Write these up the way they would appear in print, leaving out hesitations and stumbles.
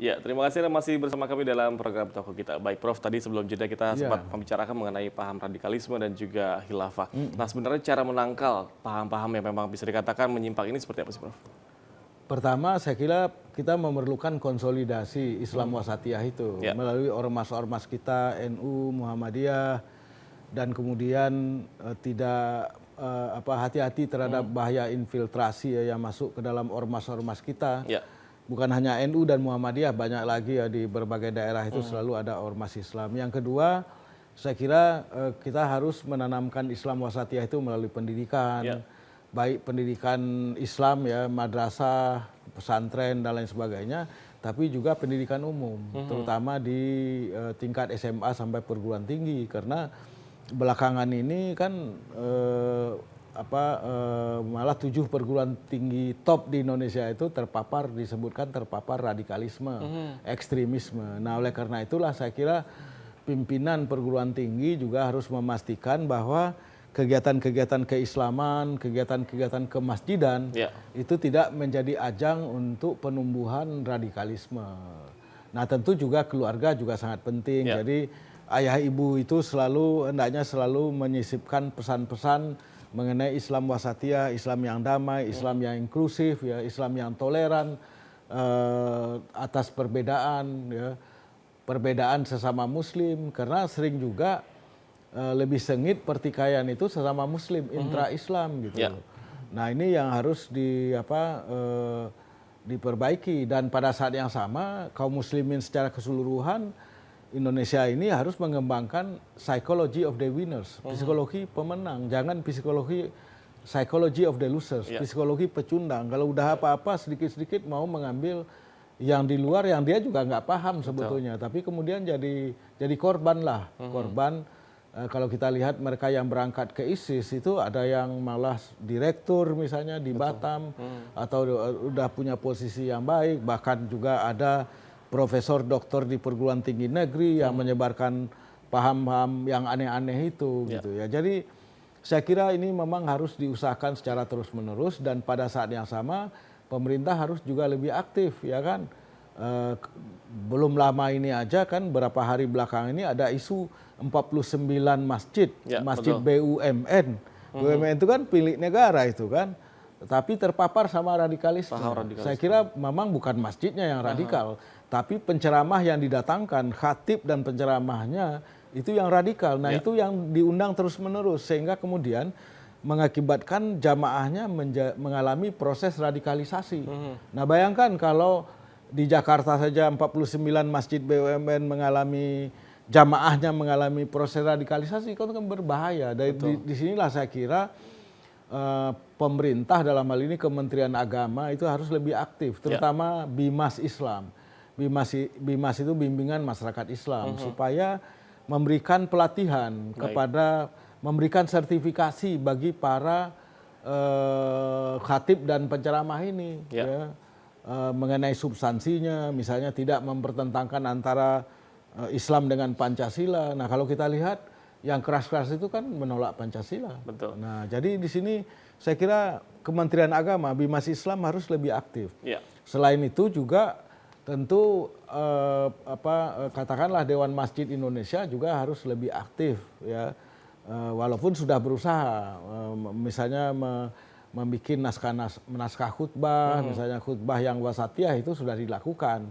Ya, terima kasih Anda masih bersama kami dalam program Toko Kita. Baik Prof, tadi sebelum jeda kita sempat membicarakan mengenai paham radikalisme dan juga khilafah. Nah, sebenarnya cara menangkal paham-paham yang memang bisa dikatakan menyimpang ini seperti apa sih Prof? Pertama, saya kira kita memerlukan konsolidasi Islam wasatiyah itu melalui ormas-ormas kita, NU, Muhammadiyah, dan kemudian tidak hati-hati terhadap bahaya infiltrasi yang masuk ke dalam ormas-ormas kita. Bukan hanya NU dan Muhammadiyah, banyak lagi ya di berbagai daerah itu selalu ada ormas Islam. Yang kedua, saya kira kita harus menanamkan Islam wasatiyah itu melalui pendidikan, baik pendidikan Islam ya, madrasah, pesantren dan lain sebagainya, tapi juga pendidikan umum, terutama di tingkat SMA sampai perguruan tinggi, karena belakangan ini kan malah 7 perguruan tinggi top di Indonesia itu disebutkan terpapar radikalisme, ekstremisme. Nah, oleh karena itulah saya kira pimpinan perguruan tinggi juga harus memastikan bahwa kegiatan-kegiatan keislaman, kegiatan-kegiatan kemasjidan itu tidak menjadi ajang untuk penumbuhan radikalisme. Nah, tentu juga keluarga juga sangat penting. Jadi ayah ibu itu hendaknya selalu menyisipkan pesan-pesan mengenai Islam wasatiyah, Islam yang damai, Islam yang inklusif, ya, Islam yang toleran atas perbedaan, ya, perbedaan sesama Muslim, karena sering juga lebih sengit pertikaian itu sesama Muslim, intra-Islam gitu. Nah, ini yang harus diperbaiki, dan pada saat yang sama kaum muslimin secara keseluruhan Indonesia ini harus mengembangkan psychology of the winners, psikologi pemenang, jangan psychology of the losers, psikologi pecundang. Kalau udah apa-apa sedikit-sedikit mau mengambil yang di luar yang dia juga nggak paham sebetulnya, tapi kemudian jadi korban lah, korban. Kalau kita lihat mereka yang berangkat ke ISIS itu ada yang malah direktur misalnya di Batam, atau udah punya posisi yang baik, bahkan juga ada profesor doktor di perguruan tinggi negeri yang menyebarkan paham-paham yang aneh-aneh itu gitu ya. Jadi saya kira ini memang harus diusahakan secara terus-menerus, dan pada saat yang sama pemerintah harus juga lebih aktif, ya kan. Belum lama ini aja kan, berapa hari belakang ini ada isu 49 masjid, masjid BUMN. BUMN itu kan milik negara itu kan, tapi terpapar sama radikalisme. Saya kira memang bukan masjidnya yang radikal, tapi penceramah yang didatangkan, khatib dan penceramahnya itu yang radikal. Nah, itu yang diundang terus-menerus, sehingga kemudian mengakibatkan jamaahnya mengalami proses radikalisasi. Nah, bayangkan kalau di Jakarta saja 49 masjid BUMN jamaahnya mengalami proses radikalisasi, itu kan berbahaya. Di sinilah saya kira pemerintah dalam hal ini Kementerian Agama itu harus lebih aktif, terutama Bimas Islam. Bimas itu bimbingan masyarakat Islam, supaya memberikan pelatihan memberikan sertifikasi bagi para khatib dan penceramah ini, mengenai substansinya, misalnya tidak mempertentangkan antara Islam dengan Pancasila. Nah, kalau kita lihat yang keras-keras itu kan menolak Pancasila. Betul. Nah, jadi di sini saya kira Kementerian Agama, Bimas Islam harus lebih aktif. Selain itu juga tentu katakanlah Dewan Masjid Indonesia juga harus lebih aktif, ya. Walaupun sudah berusaha, misalnya membuat naskah khutbah, misalnya khutbah yang wasatiyah itu sudah dilakukan.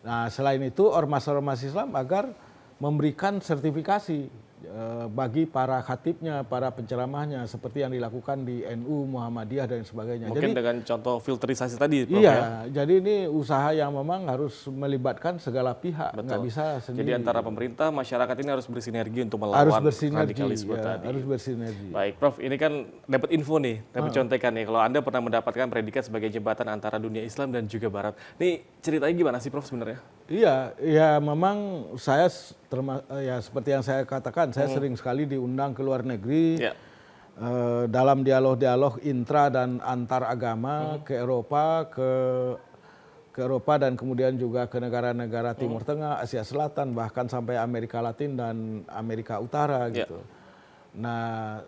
Nah, selain itu ormas-ormas Islam agar memberikan sertifikasi bagi para khatibnya, para penceramahnya, seperti yang dilakukan di NU, Muhammadiyah dan sebagainya. Mungkin dengan contoh filterisasi tadi, Prof, iya, jadi ini usaha yang memang harus melibatkan segala pihak, nggak bisa sendiri. Jadi antara pemerintah, masyarakat ini harus bersinergi untuk melawan radikalisme tadi. Harus bersinergi. Baik, Prof, ini kan dapat info nih, dapat contekan nih, kalau Anda pernah mendapatkan predikat sebagai jembatan antara dunia Islam dan juga Barat. Nih ceritanya gimana sih, Prof, sebenarnya? Iya, ya memang saya seperti yang saya katakan, saya sering sekali diundang ke luar negeri dalam dialog-dialog intra dan antar agama ke Eropa, ke Eropa dan kemudian juga ke negara-negara Timur Tengah, Asia Selatan, bahkan sampai Amerika Latin dan Amerika Utara gitu. Nah,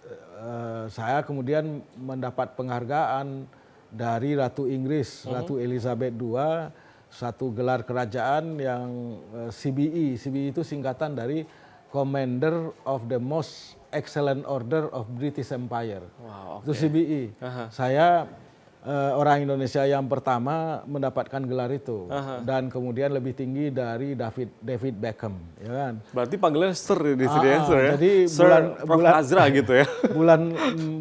saya kemudian mendapat penghargaan dari Ratu Inggris, Ratu Elizabeth II, satu gelar kerajaan yang CBE. CBE itu singkatan dari Commander of the Most Excellent Order of British Empire. Wow, Itu CBE. Saya orang Indonesia yang pertama mendapatkan gelar itu, dan kemudian lebih tinggi dari David Beckham, ya kan? Berarti panggilannya Sir di sini ya, Sir ya? Jadi Sir Prof. Azra gitu ya?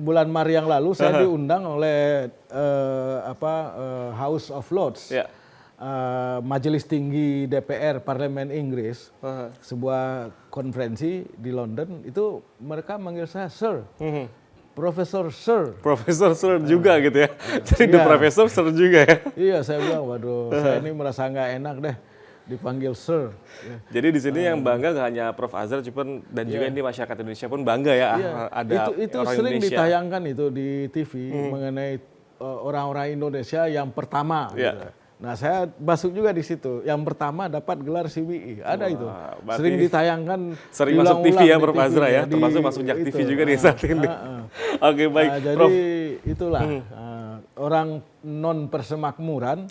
bulan Maret yang lalu saya diundang oleh House of Lords. Ya. Majelis Tinggi DPR Parlemen Inggris, sebuah konferensi di London, itu mereka manggil saya Sir, Profesor Sir. Profesor Sir juga gitu ya? Jadi the Profesor Sir juga ya? Iya, saya bilang, waduh, saya ini merasa nggak enak deh dipanggil Sir. Jadi di sini yang bangga nggak hanya Prof. Azra, cuman dan juga ini masyarakat Indonesia pun bangga ya, ada itu orang sering Indonesia. ditayangkan itu di TV mengenai orang-orang Indonesia yang pertama. Gitu. Nah, saya masuk juga di situ. Yang pertama dapat gelar CBE. Ada itu. Sering ditayangkan. Sering masuk TV ya, Prof. Azra ya. Termasuk masuk Jak TV juga di saat ini. Oke, baik. Jadi Prof. itulah orang non persemakmuran.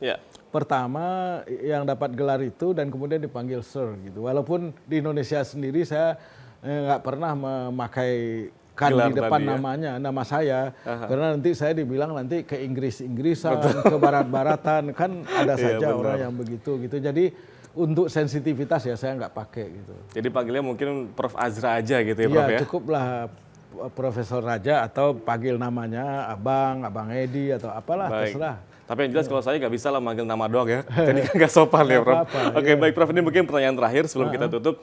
Pertama yang dapat gelar itu dan kemudian dipanggil Sir gitu. Walaupun di Indonesia sendiri saya nggak pernah memakai di depan namanya, nama saya, karena nanti saya dibilang nanti ke Inggrisan, ke Barat-Baratan, kan ada saja orang yang begitu gitu. Jadi untuk sensitivitas ya saya nggak pakai gitu. Jadi panggilnya mungkin Prof. Azra aja gitu ya, Prof ya? Cukuplah Profesor Raja atau panggil namanya Abang Edi atau apalah, terserah. Tapi yang jelas kalau saya nggak bisa lah manggil nama doang ya, jadi kan nggak sopan ya, Prof. Oke, baik Prof, ini mungkin pertanyaan terakhir sebelum kita tutup.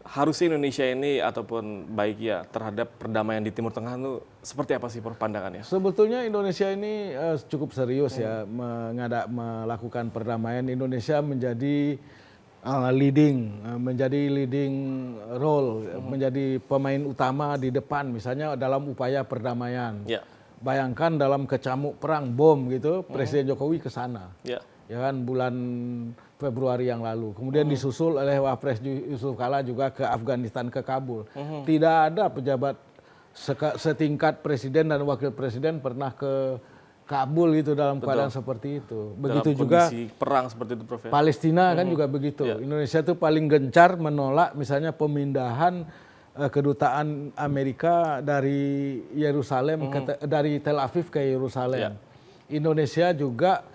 Harusnya Indonesia ini ataupun baik ya terhadap perdamaian di Timur Tengah itu seperti apa sih Prof pandangannya? Sebetulnya Indonesia ini cukup serius ya melakukan perdamaian. Indonesia menjadi leading role, menjadi pemain utama di depan misalnya dalam upaya perdamaian. Bayangkan dalam kecamuk perang bom gitu, Presiden Jokowi ke sana. Ya kan bulan Februari yang lalu. Kemudian disusul oleh Wapres Yusuf Kala juga ke Afghanistan, ke Kabul. Tidak ada pejabat setingkat presiden dan wakil presiden pernah ke Kabul gitu dalam keadaan seperti itu. Begitu dalam juga perang seperti itu, Prof. Palestina kan juga begitu. Indonesia itu paling gencar menolak misalnya pemindahan kedutaan Amerika dari Yerusalem dari Tel Aviv ke Yerusalem. Indonesia juga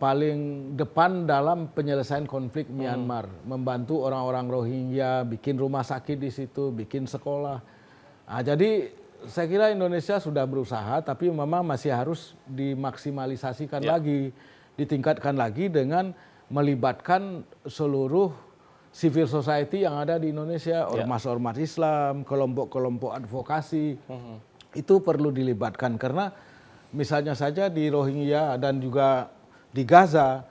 paling depan dalam penyelesaian konflik Myanmar, membantu orang-orang Rohingya, bikin rumah sakit di situ, bikin sekolah. Nah, jadi saya kira Indonesia sudah berusaha, tapi memang masih harus dimaksimalisasikan lagi, ditingkatkan lagi dengan melibatkan seluruh civil society yang ada di Indonesia, ormas-ormas Islam, kelompok-kelompok advokasi, itu perlu dilibatkan karena misalnya saja di Rohingya dan juga di Gaza,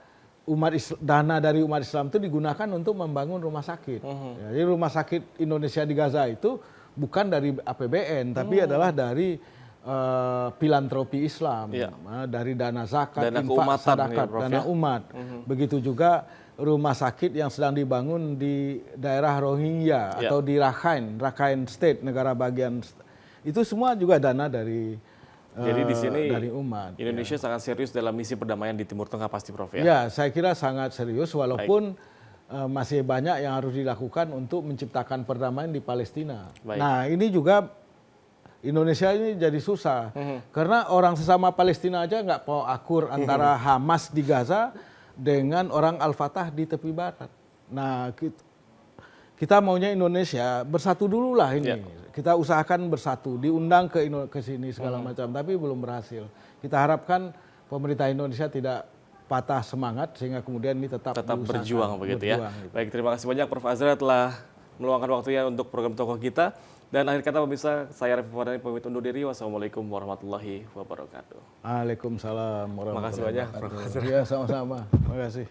dana dari umat Islam itu digunakan untuk membangun rumah sakit. Jadi rumah sakit Indonesia di Gaza itu bukan dari APBN, tapi adalah dari filantropi Islam, dari dana zakat, infak, sedekah, dana umat. Begitu juga rumah sakit yang sedang dibangun di daerah Rohingya atau di Rakhine State, negara bagian itu semua juga dana dari jadi di sini dari umat. Indonesia sangat serius dalam misi perdamaian di Timur Tengah pasti, Prof ya? Ya, saya kira sangat serius walaupun masih banyak yang harus dilakukan untuk menciptakan perdamaian di Palestina. Nah, ini juga Indonesia ini jadi susah karena orang sesama Palestina aja nggak mau akur antara Hamas di Gaza dengan orang Al-Fatah di tepi barat. Nah, kita maunya Indonesia bersatu dulu lah ini. Kita usahakan bersatu, diundang ke sini segala macam, tapi belum berhasil. Kita harapkan pemerintah Indonesia tidak patah semangat sehingga kemudian ini tetap berjuang begitu ya. Gitu. Baik, terima kasih banyak Prof Azra telah meluangkan waktunya untuk program Tokoh Kita. Dan akhir kata pemirsa, saya Raffi Fardani pamit undur diri. Wassalamualaikum warahmatullahi wabarakatuh. Waalaikumsalam warahmatullahi wabarakatuh. Terima kasih banyak Prof Azra. Ya, sama-sama. Terima kasih.